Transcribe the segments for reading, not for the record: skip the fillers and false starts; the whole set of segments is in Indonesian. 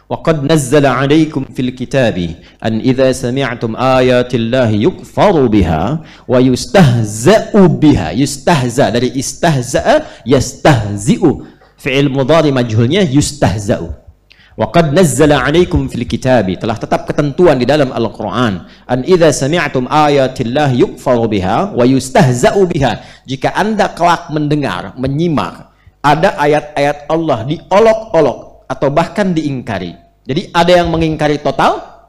وَقَدْ نَزَّلَ عَلَيْكُمْ فِي الْكِتَابِ أَنْ إِذَا سَمِعْتُمْ آيَاتِ اللَّهِ يُكْفَرُ بِهَا وَيُسْتَهْزَأُ بِهَا. Yustahza dari istahza'a yastahzi'u. Fi'il mudhari majhulnya yustahza'u. وَقَدْ نَزَّلَ عَلَيْكُمْ فِي الْكِتَابِ. Telah tetap ketentuan di dalam Al-Quran. أَنْ إِذَا سَمِعْتُمْ آيَاتِ اللَّهِ يُكْفَرُ بِهَا وَيُسْتَهْزَأُ بِهَا. Jika Anda kelak mendengar, menyimak ada ayat-ayat Allah diolok-olok atau bahkan diingkari. Jadi ada yang mengingkari total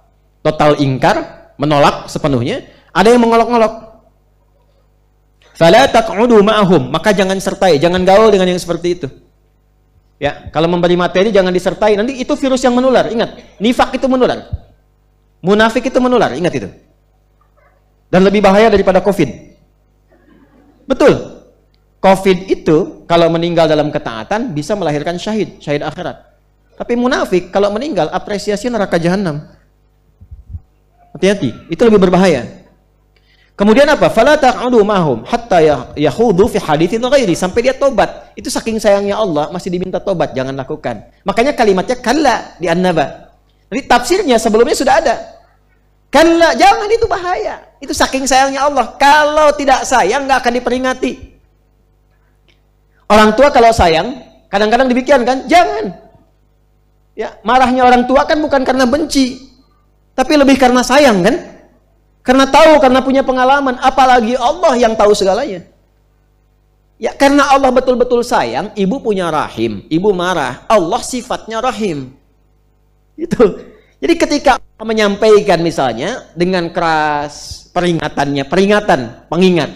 ingkar, menolak sepenuhnya. Ada yang mengolok-olok. Fala taq'udu ma'ahum, maka jangan sertai, jangan gaul dengan yang seperti itu. Ya, kalau memberi materi jangan disertai, nanti itu virus yang menular. Ingat, nifak itu menular. Munafik itu menular, ingat itu. Dan lebih bahaya daripada Covid. Betul. Covid itu kalau meninggal dalam ketaatan bisa melahirkan syahid akhirat. Tapi munafik kalau meninggal apresiasi neraka jahanam. Hati-hati, itu lebih berbahaya. Kemudian apa? Fala taq'udu ma'hum hatta yakhudu fi haditsin ghairi, sampai dia tobat. Itu saking sayangnya Allah masih diminta tobat, jangan lakukan. Makanya kalimatnya kalla di An-Naba. Jadi tafsirnya sebelumnya sudah ada. Kalla, jangan, itu bahaya. Itu saking sayangnya Allah. Kalau tidak sayang nggak akan diperingati. Orang tua kalau sayang kadang-kadang demikian kan? Jangan. Ya, marahnya orang tua kan bukan karena benci, tapi lebih karena sayang kan? Karena tahu, karena punya pengalaman. Apalagi Allah yang tahu segalanya. Ya, karena Allah betul-betul sayang, ibu punya rahim, ibu marah. Allah sifatnya rahim. Itu. Jadi ketika Allah menyampaikan misalnya dengan keras peringatan, pengingat.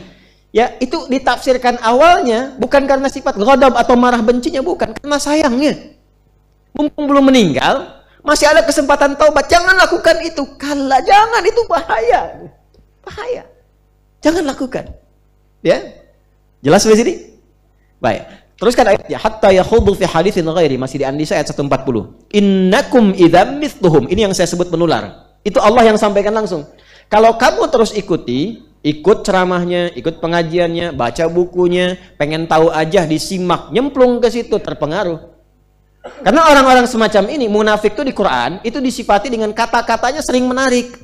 Ya, itu ditafsirkan awalnya bukan karena sifat ghadab atau marah bencinya, bukan, karena sayangnya. Mumpung belum meninggal, masih ada kesempatan taubat. Jangan lakukan itu. Kalla, jangan, itu bahaya. Bahaya. Jangan lakukan. Ya? Jelas sampai sini? Baik. Teruskan ayatnya. Hatta yakhudu fi haditsin ghairi, masih di An-Nisa ayat 140. Innakum idzam mithluhum. Ini yang saya sebut menular. Itu Allah yang sampaikan langsung. Kalau kamu terus ikut ceramahnya, ikut pengajiannya, baca bukunya, pengen tahu aja, disimak, nyemplung ke situ, terpengaruh. Karena orang-orang semacam ini, munafik itu di Quran, itu disifati dengan kata-katanya sering menarik.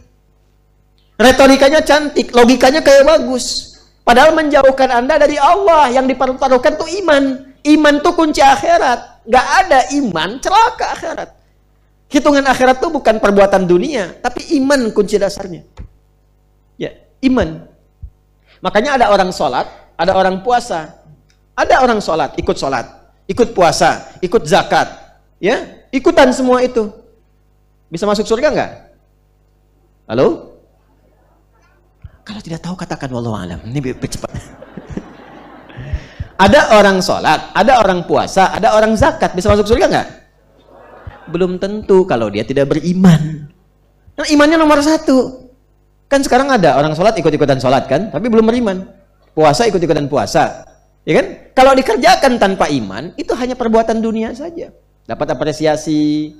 Retorikanya cantik, logikanya kayak bagus. Padahal menjauhkan Anda dari Allah. Yang dipertaruhkan tuh iman. Iman tuh kunci akhirat. Gak ada iman, celaka akhirat. Hitungan akhirat tuh bukan perbuatan dunia, tapi iman kunci dasarnya. Ya, iman. Makanya ada orang sholat, ada orang puasa. Ada orang sholat, ikut puasa, ikut zakat, ya, ikutan semua itu. Bisa masuk surga nggak? Halo? Kalau tidak tahu katakan wallahu alam. Ini cepat. Ada orang sholat, ada orang puasa, ada orang zakat, bisa masuk surga nggak? Belum tentu kalau dia tidak beriman. Nah, imannya nomor 1. Kan sekarang ada orang sholat ikut-ikutan sholat kan, tapi belum beriman. Puasa ikut-ikutan puasa. Ya kan? Kalau dikerjakan tanpa iman, itu hanya perbuatan dunia saja. Dapat apresiasi,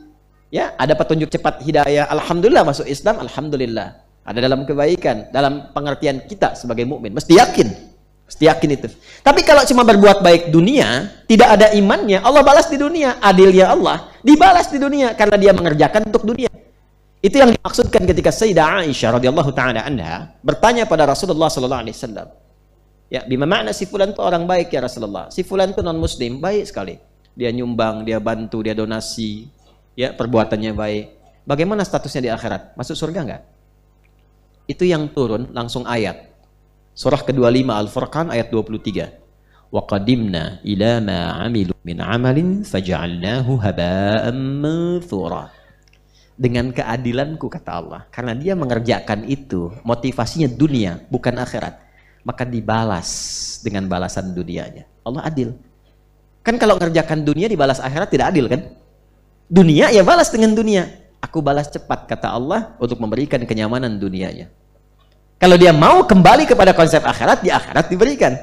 ya, ada petunjuk cepat hidayah, alhamdulillah, masuk Islam, alhamdulillah. Ada dalam kebaikan, dalam pengertian kita sebagai mukmin, mesti yakin itu. Tapi kalau cuma berbuat baik dunia, tidak ada imannya, Allah balas di dunia, adilnya Allah dibalas di dunia karena dia mengerjakan untuk dunia. Itu yang dimaksudkan ketika Sayyidah Aisyah radhiyallahu taala anha bertanya pada Rasulullah sallallahu alaihi wasallam. Ya, bima makna si fulan itu orang baik ya Rasulullah. Si fulan itu non muslim, baik sekali. Dia nyumbang, dia bantu, dia donasi, ya, perbuatannya baik. Bagaimana statusnya di akhirat? Masuk surga enggak? Itu yang turun langsung ayat. Surah ke-25 Al-Furqan ayat 23. Wa qadimna ila ma 'amilu min 'amalin faj'alnahu haba'an manthura. Dengan keadilanku, kata Allah, karena dia mengerjakan itu, motivasinya dunia bukan akhirat, maka dibalas dengan balasan dunianya. Allah adil. Kan kalau mengerjakan dunia dibalas akhirat tidak adil kan? Dunia ya balas dengan dunia. Aku balas cepat, kata Allah, untuk memberikan kenyamanan dunianya. Kalau dia mau kembali kepada konsep akhirat, di akhirat diberikan.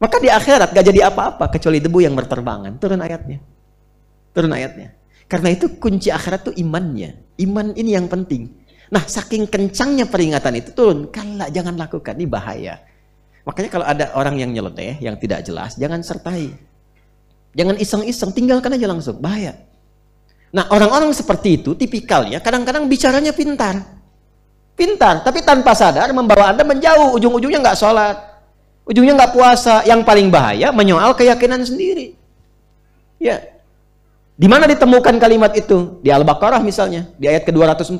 Maka di akhirat gak jadi apa-apa kecuali debu yang berterbangan. Turun ayatnya. Karena itu kunci akhirat itu imannya. Iman ini yang penting. Nah, saking kencangnya peringatan itu turun. Kalla, jangan lakukan, ini bahaya. Makanya kalau ada orang yang nyeleneh, yang tidak jelas, jangan sertai. Jangan iseng-iseng, tinggalkan aja langsung, bahaya. Nah, orang-orang seperti itu tipikalnya kadang-kadang bicaranya pintar. Pintar, tapi tanpa sadar membawa Anda menjauh. Ujung-ujungnya nggak sholat. Ujungnya nggak puasa. Yang paling bahaya menyoal keyakinan sendiri. Ya. Di mana ditemukan kalimat itu? Di Al-Baqarah misalnya, di ayat ke-204.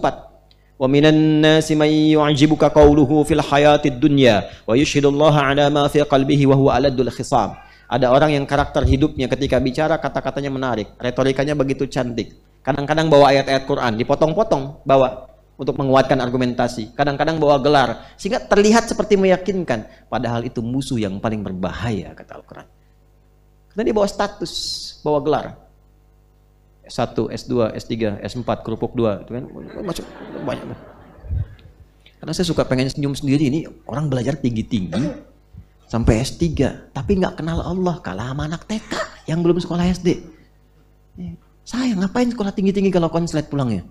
Wa minan nasi may yu'jibuka qawluhu fil hayatid dunya wa yushhidullaha ala ma fi qalbihi wa huwa aladul khisam. Ada orang yang karakter hidupnya ketika bicara kata-katanya menarik, retorikanya begitu cantik. Kadang-kadang bawa ayat-ayat Quran, dipotong-potong, bawa untuk menguatkan argumentasi. Kadang-kadang bawa gelar, sehingga terlihat seperti meyakinkan. Padahal itu musuh yang paling berbahaya, kata Al-Quran. Karena dia bawa status, bawa gelar. S1, S2, S3, S4, kerupuk 2, itu kan masuk banyak. Karena saya suka pengen senyum sendiri, ini orang belajar tinggi-tinggi sampai S3, tapi nggak kenal Allah, kalah sama anak TK yang belum sekolah SD. Saya ngapain sekolah tinggi-tinggi kalau konslet pulangnya?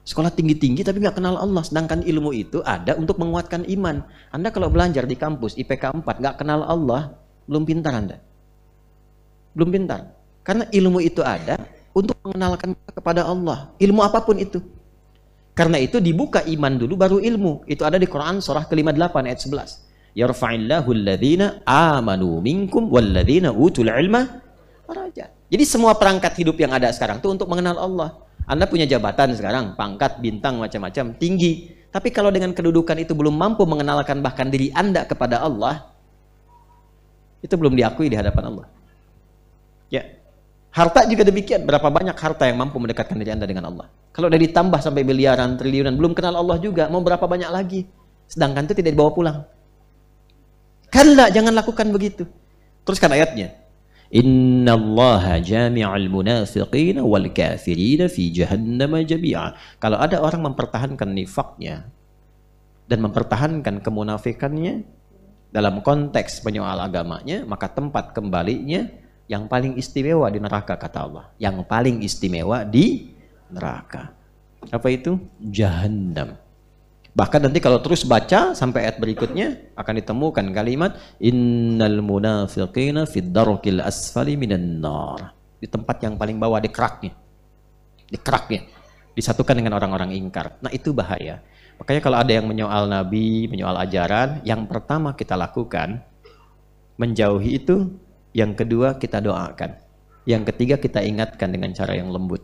Sekolah tinggi-tinggi tapi nggak kenal Allah, sedangkan ilmu itu ada untuk menguatkan iman. Anda kalau belajar di kampus IPK 4 nggak kenal Allah, belum pintar Anda. Belum pintar. Karena ilmu itu ada untuk mengenalkan kepada Allah. Ilmu apapun itu. Karena itu dibuka iman dulu baru ilmu. Itu ada di Quran surah ke-58 ayat 11. Yarfa'illahu alladhina amanu minkum walladhina utul ilma darajat. Jadi semua perangkat hidup yang ada sekarang itu untuk mengenal Allah. Anda punya jabatan sekarang, pangkat, bintang, macam-macam, tinggi. Tapi kalau dengan kedudukan itu belum mampu mengenalkan bahkan diri Anda kepada Allah, itu belum diakui di hadapan Allah. Ya. Harta juga demikian. Berapa banyak harta yang mampu mendekatkan diri Anda dengan Allah. Kalau udah ditambah sampai miliaran, triliunan, belum kenal Allah juga, mau berapa banyak lagi. Sedangkan itu tidak dibawa pulang. Kalla, jangan lakukan begitu. Teruskan ayatnya. Innallaha jami'al munafiqina wal kafirina fi jahannama jami'a. Kalau ada orang mempertahankan nifaknya dan mempertahankan kemunafikannya dalam konteks menyoal agamanya, maka tempat kembalinya yang paling istimewa di neraka, kata Allah. Yang paling istimewa di neraka. Apa itu? Jahannam. Bahkan nanti kalau terus baca sampai ayat berikutnya akan ditemukan kalimat innal munafiqina fid darkil asfali minan nar. Di tempat yang paling bawah, di keraknya. Di keraknya. Disatukan dengan orang-orang ingkar. Nah, itu bahaya. Makanya kalau ada yang menyoal nabi, menyoal ajaran, yang pertama kita lakukan menjauhi itu, yang kedua kita doakan, yang ketiga kita ingatkan dengan cara yang lembut.